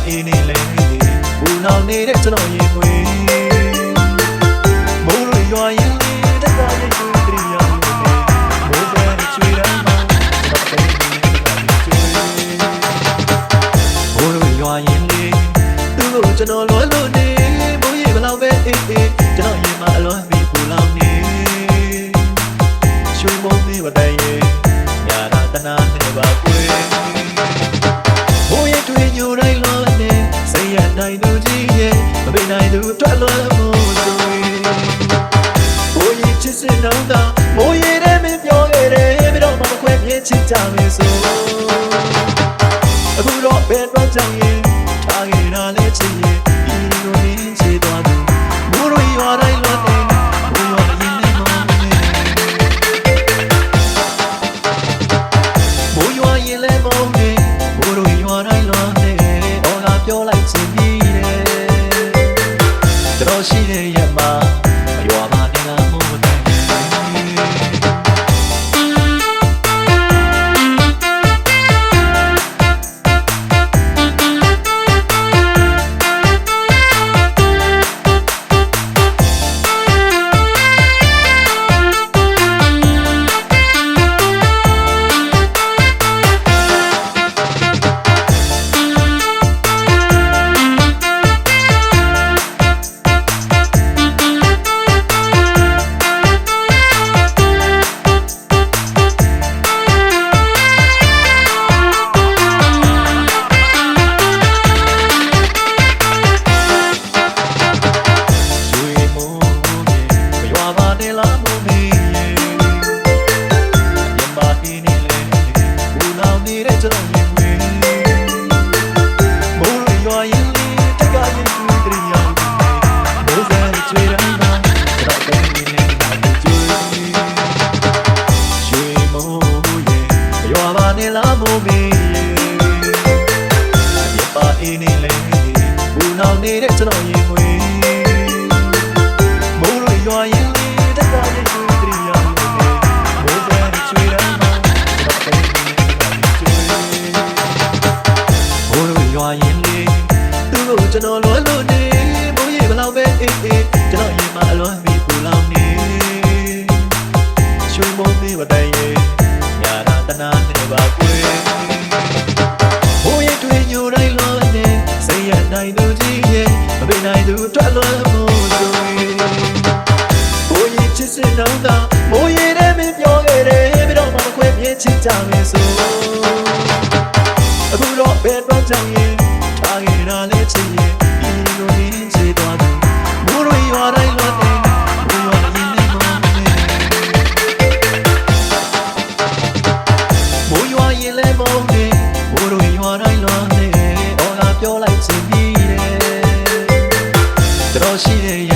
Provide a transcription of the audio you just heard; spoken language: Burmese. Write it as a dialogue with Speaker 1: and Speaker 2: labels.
Speaker 1: အေးနေလေဘူးနောင်နေတဲ့ကျွန်တော်ရင်ခွေမိုးရွာရွာရင်လေတက်ကရဲ့ကျွေးတရီရောင်လေမိုးပဲကျွေးတယ်မောင်တော့ပဲနေတဲ့ကျွေးမိုးရွာရင်လေသူ့ကိုကျွန်တော်လွယ်လို့နေမိုးရေဘလောက်ပဲအေးအေးကျွန်တော်ရင်မှာအလွန်ပြီးပူလောင်နေရွှေမုံလေးဝတိုင်ရဲ့ညာတာတနာနဲ့ပါကွယ်မိုးရေတွေ့ညိုတိုင်းလောနေစိတ်ရနိုင်သူကြီးရဲ့မပေးနိုင်သူအတွက်လွယ်လို့ဆိုရင်မိုးရေချစ်စင်တော့တာမိုးရေနဲ့မပြောခဲ့တယ်ပြီးတော့မခွဲပြင်းချစ်ကြမယ်ဆိုအခုတော့ဘယ်တော့ကြောင့်ရင်ထားခဲ့တာလဲချစ်ရဲ့ဒီလိုရင်းချစ်သွားသူမိုးရွာရွာတိုင်းလောနေမိုးရွာရင်နဲ့မောင်းနေမိုးရွာရင်လည်းမောင်းနေမိုးရွာတိုင်းလောနေအော်လာပြောလိုက်ချင်ပြီးတယ်တော်ရှိတဲ့ရက်မှာရွာမှာနေလာမို့တိုင်နေတဲ့ကျွန်တော်ရင်ခွေမိုးရွာရင်လေတက်ကရဲ့ကျွေးတရီရောင်လေမိုးပဲကျွေးတယ်မောင်တော့ပဲနေတဲ့ကျွေးမိုးရွာရင်လေသူ့ကိုကျွန်တော်လွယ်လို့နေမိုးရေဘလောက်ပဲအေးအေးကျွန်တော်ရင်မှာအလွန်ပြီးပူလောင်နေရွှေမုံသေးဝတိုင်ရဲ့ညာတာတနာနဲ့ပါကွယ်ဟိုရဲ့တွေ့ညိုတိုင်းလောနေစိတ်ရနိုင်သူကြီးရဲ့မပေးနိုင်သူအတွက်လွယ်ဖို့ဆိုရင်ဘိုးကြီးချစ်စင်တော့တာမိုးရေနဲ့မပြောခဲ့တယ်ပြီးတော့မခွဲပြင်းချစ်ကြမယ်ဆိုအခုတော့ဘယ်တော့ကြောင့်ရင်ထားခဲ့တာလဲချစ်ရဲ့ဒီလိုရင်းချစ်သွားသူမိုးရွာတိုင်းလွယ်နေမိုးရွာရင်နဲ့မောင်းနေမိုးရွာရင်လည်းမောင်းနေမိုးရွာတိုင်းလွယ်နေအော်လာပြောလိုက်ချင်ပြီးတယ်တော်ရှိတဲ့